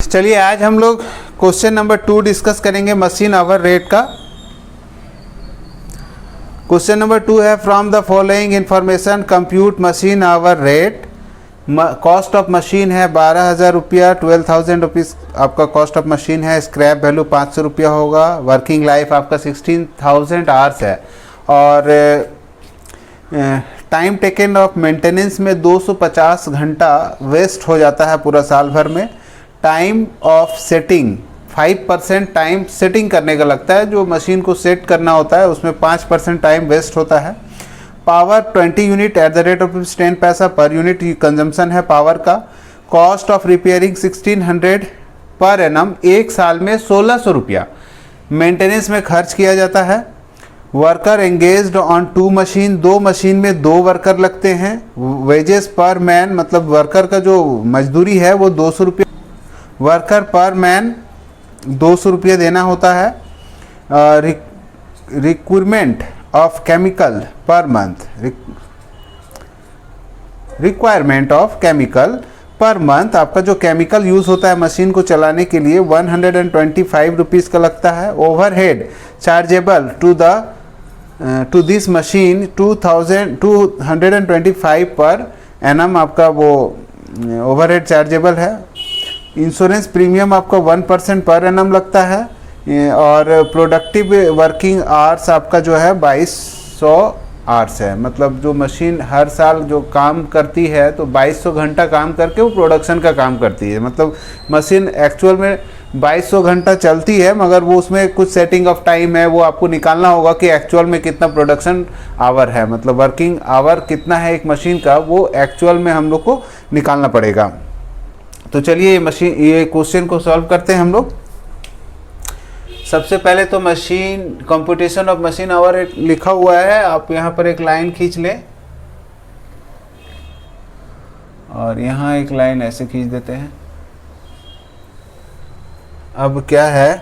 चलिए आज हम लोग क्वेश्चन नंबर 2 डिस्कस करेंगे मशीन आवर रेट का। क्वेश्चन नंबर 2 है from the following information compute machine hour rate. Cost of machine है 12,000 रुपया, 12,000 रुपीज़ आपका कॉस्ट ऑफ मशीन है। स्क्रैप वैल्यू 500 रुपया होगा। वर्किंग लाइफ आपका 16,000 आवर्स है और टाइम टेकन ऑफ मेंटेनेंस में 250 घंटा वेस्ट हो जाता है पूरा साल भर में। Time of setting 5% time setting करने का लगता है, जो मशीन को सेट करना होता है उसमें 5% टाइम वेस्ट होता है। Power 20 unit at the rate of 10 पैसा पर यूनिट कंजम्पशन है पावर का। Cost of repairing 1600 per annum, एक साल में 1600 रुपया मेंटेनेंस में खर्च किया जाता है। Worker engaged on 2 machine, 2 machine में 2 वर्कर लगते हैं। वेजेस पर मैन मतलब वर्कर का जो मजदूरी है वो 200 रुपये, वर्कर पर मैन 200 रुपये देना होता है। Requirement of chemical per month, requirement of chemical per month आपका जो केमिकल यूज़ होता है मशीन को चलाने के लिए 125 रुपीज़ का लगता है। Overhead chargeable to this machine 225 per annum आपका वो ओवरहेड चार्जेबल है। इंश्योरेंस प्रीमियम आपका 1% पर एनम लगता है और प्रोडक्टिव वर्किंग आवर्स आपका जो है 2200 आवर्स है। मतलब जो मशीन हर साल जो काम करती है तो 2200 घंटा काम करके वो प्रोडक्शन का काम करती है। मतलब मशीन एक्चुअल में 2200 घंटा चलती है मगर वो उसमें कुछ सेटिंग ऑफ टाइम है, वो आपको निकालना होगा कि एक्चुअल में कितना प्रोडक्शन आवर है, मतलब वर्किंग आवर कितना है एक मशीन का, वो एक्चुअल में हम लोग को निकालना पड़ेगा। तो चलिए ये क्वेश्चन को सॉल्व करते हैं हम लोग। सबसे पहले तो machine computation of machine our लिखा हुआ है, आप यहाँ पर एक लाइन खींच लें और यहाँ एक लाइन ऐसे खींच देते हैं। अब क्या है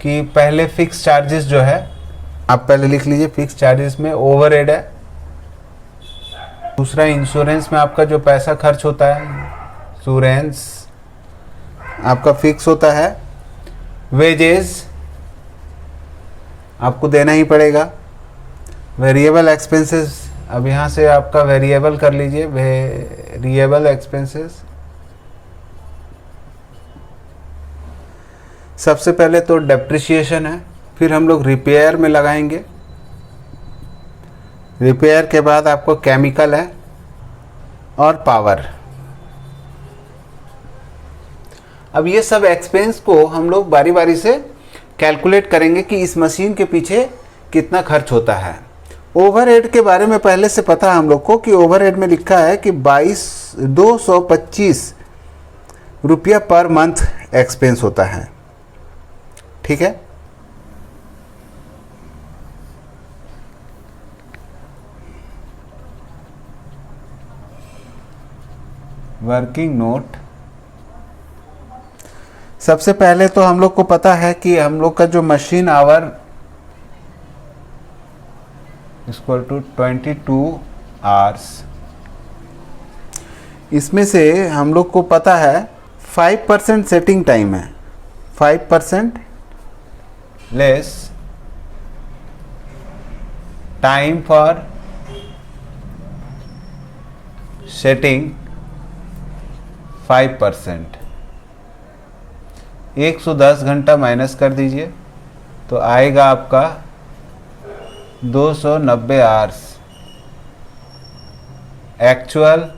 कि पहले फिक्स चार्जेस जो है आप पहले लिख लीजिए, फिक्स चार्जेस में ओवरहेड है। दूसरा इंश्योरेंस में आपका जो पैसा खर्च होता है, इंश्योरेंस आपका फिक्स होता है। वेजेस आपको देना ही पड़ेगा। वेरिएबल एक्सपेंसेस, अब यहाँ से आपका वेरिएबल कर लीजिए, वेरिएबल एक्सपेंसेस। सबसे पहले तो डेप्रिसिएशन है, फिर हम लोग रिपेयर में लगाएंगे। रिपेयर के बाद आपको केमिकल है और पावर। अब ये सब एक्सपेंस को हम लोग बारी बारी से कैलकुलेट करेंगे कि इस मशीन के पीछे कितना खर्च होता है। ओवरहेड के बारे में पहले से पता है हम लोग को कि ओवरहेड में लिखा है कि 225 रुपया पर मंथ एक्सपेंस होता है। ठीक है, वर्किंग नोट। सबसे पहले तो हम लोग को पता है कि हम लोग का जो machine hour equal to 22 hours, इसमें से हम लोग को पता है 5% सेटिंग टाइम है, 5% लेस टाइम फॉर सेटिंग 5%, 110 घंटा माइनस कर दीजिए तो आएगा आपका 290 hours. Actual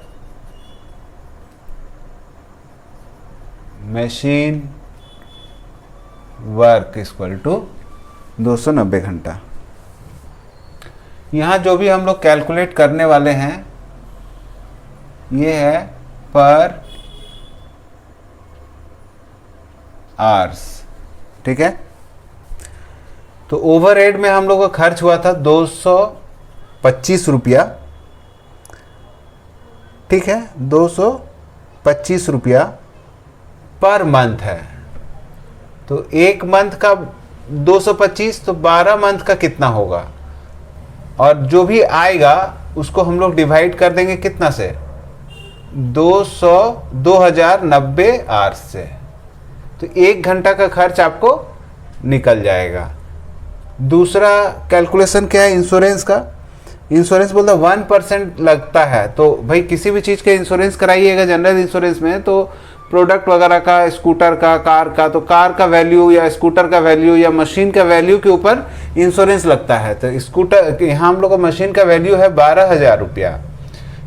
machine work equal to 290 घंटा। यहाँ जो भी हम लोग कैलकुलेट करने वाले हैं ये है पर आवर्स। ठीक है, तो ओवरहेड में हम लोग का खर्च हुआ था 225 रुपया। ठीक है, 225 रुपया पर मंथ है, तो एक मंथ का 225 तो 12 मंथ का कितना होगा, और जो भी आएगा उसको हम लोग डिवाइड कर देंगे कितना से, 2090 आवर्स से। तो 1 घंटा का खर्च आपको निकल जाएगा। दूसरा कैलकुलेशन क्या है इंश्योरेंस का? इंश्योरेंस बोलता 1% लगता है। तो भाई किसी भी चीज़ का इंश्योरेंस कराइएगा जनरल इंश्योरेंस में, तो प्रोडक्ट वगैरह का, स्कूटर का, कार का, तो कार का वैल्यू या स्कूटर का वैल्यू या मशीन का वैल्यू के ऊपर इंश्योरेंस लगता है। तो स्कूटर यहाँ हम लोग का मशीन का वैल्यू है 12,000 रुपया,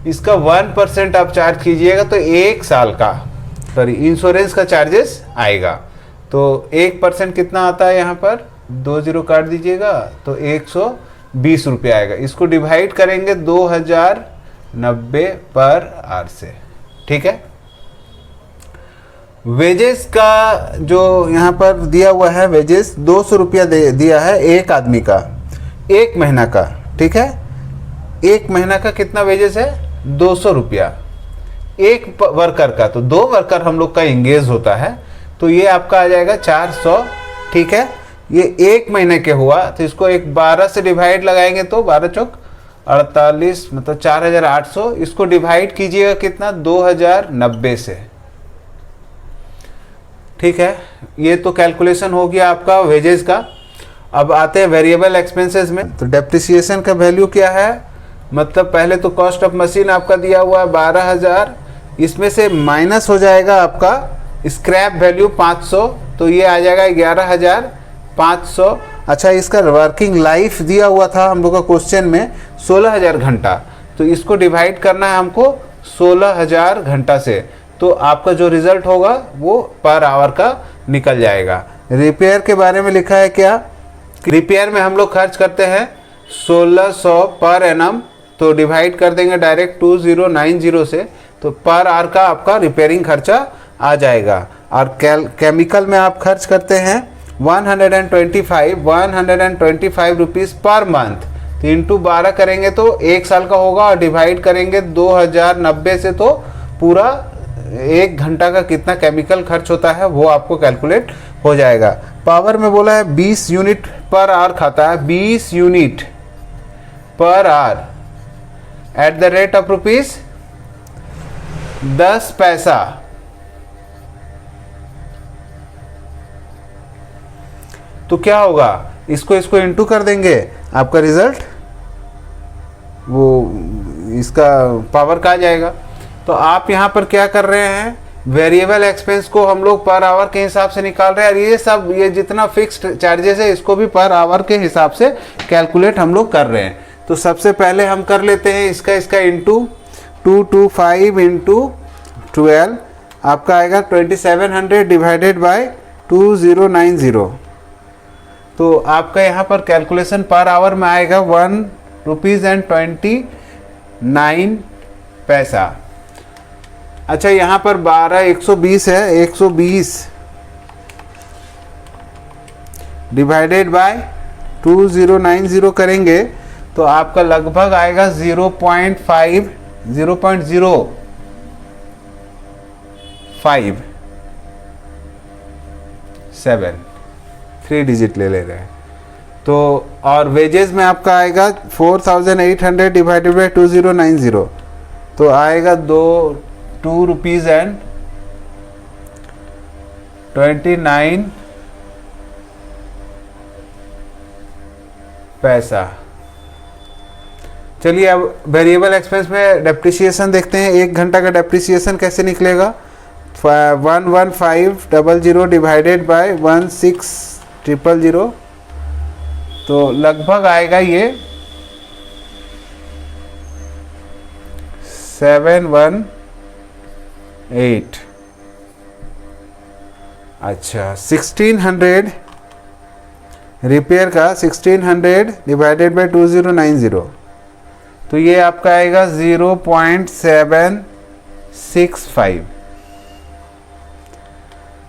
इसका 1% आप चार्ज कीजिएगा तो 1 साल का इंश्योरेंस का चार्जेस आएगा। तो 1% कितना आता है यहाँ पर, 2 जीरो काट दीजिएगा तो 120 रुपये आएगा। इसको डिवाइड करेंगे 2090 पर आवर से, ठीक है। वेजेस का जो यहाँ पर दिया हुआ है, वेजेस 200 रुपया दिया है एक आदमी का 1 महीना का, ठीक है। 1 महीना का कितना वेजेस है, 200 रुपया एक वर्कर का। तो 2 वर्कर हम लोग का इंगेज होता है, तो ये आपका आ जाएगा 400, ठीक है। ये 1 महीने के हुआ, तो इसको एक 12 से डिवाइड लगाएंगे तो 12 चौक 48, मतलब 4800। इसको डिवाइड कीजिएगा कितना, 2090 से, ठीक है। ये तो कैलकुलेशन हो गया आपका वेजेस का। अब आते हैं वेरिएबल एक्सपेंसेस में। तो डेप्रिसिएशन का वैल्यू क्या है, मतलब पहले तो कॉस्ट ऑफ मशीन आपका दिया हुआ है 12,000, इसमें से माइनस हो जाएगा आपका स्क्रैप वैल्यू 500, तो ये आ जाएगा 11,500। अच्छा, इसका वर्किंग लाइफ दिया हुआ था हम लोग का क्वेश्चन में 16,000 घंटा, तो इसको डिवाइड करना है हमको 16,000 घंटा से, तो आपका जो रिजल्ट होगा वो पर आवर का निकल जाएगा। रिपेयर के बारे में लिखा है क्या, रिपेयर में हम लोग खर्च करते हैं 1600 पर एनम, तो डिवाइड कर देंगे डायरेक्ट 2090 से, तो पर आवर का आपका रिपेयरिंग खर्चा आ जाएगा। और केमिकल में आप खर्च करते हैं 125 रुपीज़ पर मंथ, तो इंटू 12 करेंगे तो 1 साल का होगा, और डिवाइड करेंगे 2090 से, तो पूरा 1 घंटा का कितना केमिकल खर्च होता है वो आपको कैलकुलेट हो जाएगा। पावर में बोला है 20 यूनिट पर आवर खाता है, 20 unit per hour at the rate of rupees 10 पैसा। तो क्या होगा, इसको इंटू कर देंगे, आपका रिजल्ट वो इसका पावर का आ जाएगा। तो आप यहाँ पर क्या कर रहे हैं, वेरिएबल एक्सपेंस को हम लोग पर आवर के हिसाब से निकाल रहे हैं, और ये जितना फिक्स्ड चार्जेस है इसको भी पर आवर के हिसाब से कैलकुलेट हम लोग कर रहे हैं। तो सबसे पहले हम कर लेते हैं इसका इंटू 225 इंटू 12, आपका आएगा 2700 डिवाइडेड बाय 2090। तो आपका यहाँ पर कैलकुलेशन पर आवर में आएगा 1.29 पैसा। अच्छा, यहाँ पर 120 है, 120 डिवाइडेड बाय 2090 करेंगे तो आपका लगभग आएगा 0.05 0.057, 3 डिजिट ले रहे हैं। तो और वेजेस में आपका आएगा 4800 डिवाइडेड बाय 2090, तो आएगा 2 रुपीज़ एंड 29 पैसा। चलिए अब वेरिएबल एक्सपेंस में डेप्रिसिएशन देखते हैं। 1 घंटा का डेप्रिसिएशन कैसे निकलेगा, 11500 डिवाइडेड बाय 16000, तो लगभग आएगा ये 718। अच्छा, 1600 रिपेयर का 1600 डिवाइडेड बाय 2090, तो ये आपका आएगा 0.765।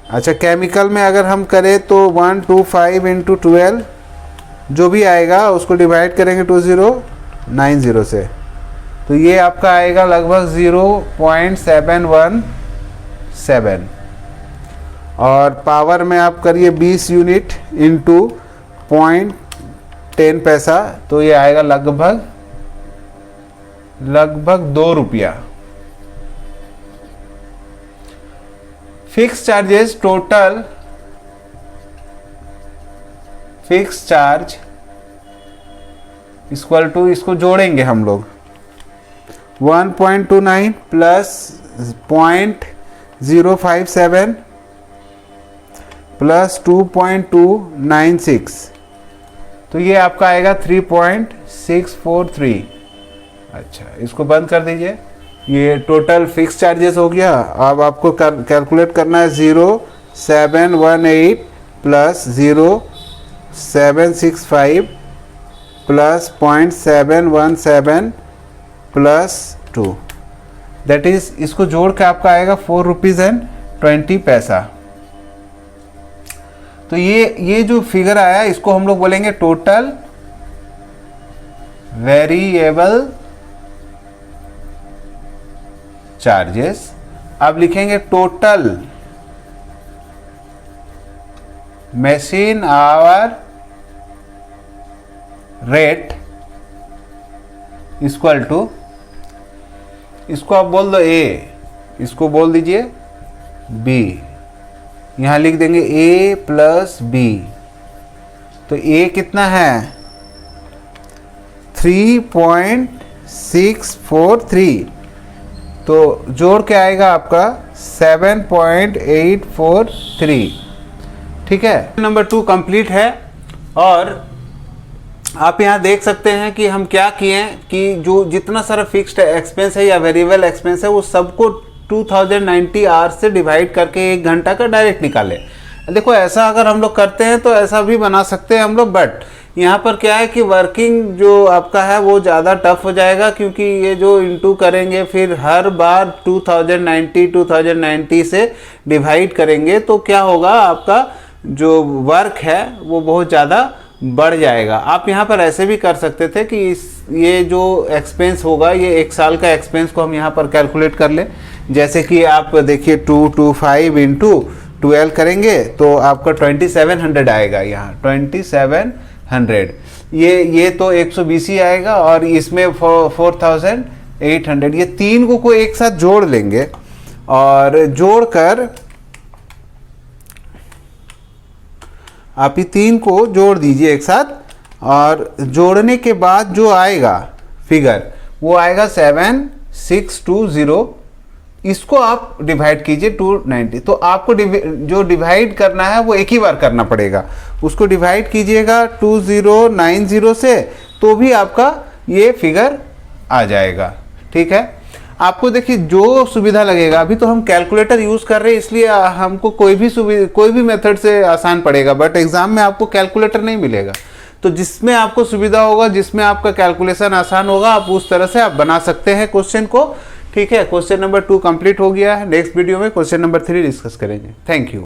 अच्छा, केमिकल में अगर हम करें तो 125 इंटू 12 जो भी आएगा उसको डिवाइड करेंगे 2090 से, तो ये आपका आएगा लगभग 0.717। और पावर में आप करिए 20 यूनिट इंटू 0.10 पैसा, तो ये आएगा लगभग 2 रुपया। Fix charges, total fix charge equal to, इसको जोड़ेंगे हम लोग 1.29 प्लस 0.057 प्लस 2.296, तो ये आपका आएगा 3.643। अच्छा, इसको बंद कर दीजिए। ये टोटल फिक्स चार्जेस हो गया। अब आपको कैलकुलेट करना है 0.718 plus 0.765 plus 0.717 plus 2, that is, इसको जोड़ के आपका आएगा 4 रुपीज़ एंड 20 पैसा। तो ये जो फिगर आया इसको हम लोग बोलेंगे टोटल वेरिएबल चार्जेस। अब लिखेंगे total machine hour rate equal to, इसको आप बोल दो ए, इसको बोल दीजिए बी, यहां लिख देंगे ए प्लस बी। तो ए कितना है 3.643, तो जोड़ के आएगा आपका 7.843। ठीक है, नंबर 2 कंप्लीट है। और आप यहाँ देख सकते हैं कि हम क्या किए कि जो जितना सारा फिक्स्ड एक्सपेंस है या वेरिएबल एक्सपेंस है वो सबको 2090 आवर्स से डिवाइड करके 1 घंटा का डायरेक्ट निकाले। देखो, ऐसा अगर हम लोग करते हैं तो ऐसा भी बना सकते हैं हम लोग, बट यहाँ पर क्या है कि वर्किंग जो आपका है वो ज़्यादा टफ हो जाएगा, क्योंकि ये जो इंटू करेंगे फिर हर बार 2090 से डिवाइड करेंगे, तो क्या होगा, आपका जो वर्क है वो बहुत ज़्यादा बढ़ जाएगा। आप यहाँ पर ऐसे भी कर सकते थे कि ये जो एक्सपेंस होगा, ये 1 साल का एक्सपेंस को हम यहाँ पर कैलकुलेट कर लें। जैसे कि आप देखिए 225 इंटू 12 करेंगे तो आपका 2700 आएगा। यहाँ 2700, ये तो 120 ही आएगा, और इसमें 4800, ये 3 को एक साथ जोड़ लेंगे, और जोड़कर आप ये 3 को जोड़ दीजिए एक साथ, और जोड़ने के बाद जो आएगा फिगर वो आएगा 7620। इसको आप डिवाइड कीजिए 290, तो आपको जो डिवाइड करना है वो एक ही बार करना पड़ेगा। उसको डिवाइड कीजिएगा 2090 से, तो भी आपका ये फिगर आ जाएगा। ठीक है, आपको देखिए जो सुविधा लगेगा। अभी तो हम कैलकुलेटर यूज़ कर रहे हैं, इसलिए हमको कोई भी मेथड से आसान पड़ेगा, बट एग्जाम में आपको कैलकुलेटर नहीं मिलेगा। तो जिसमें आपको सुविधा होगा, जिसमें आपका कैलकुलेशन आसान होगा, आप उस तरह से आप बना सकते हैं क्वेश्चन को। ठीक है, क्वेश्चन नंबर 2 कंप्लीट हो गया है। नेक्स्ट वीडियो में क्वेश्चन नंबर 3 डिस्कस करेंगे। Thank you.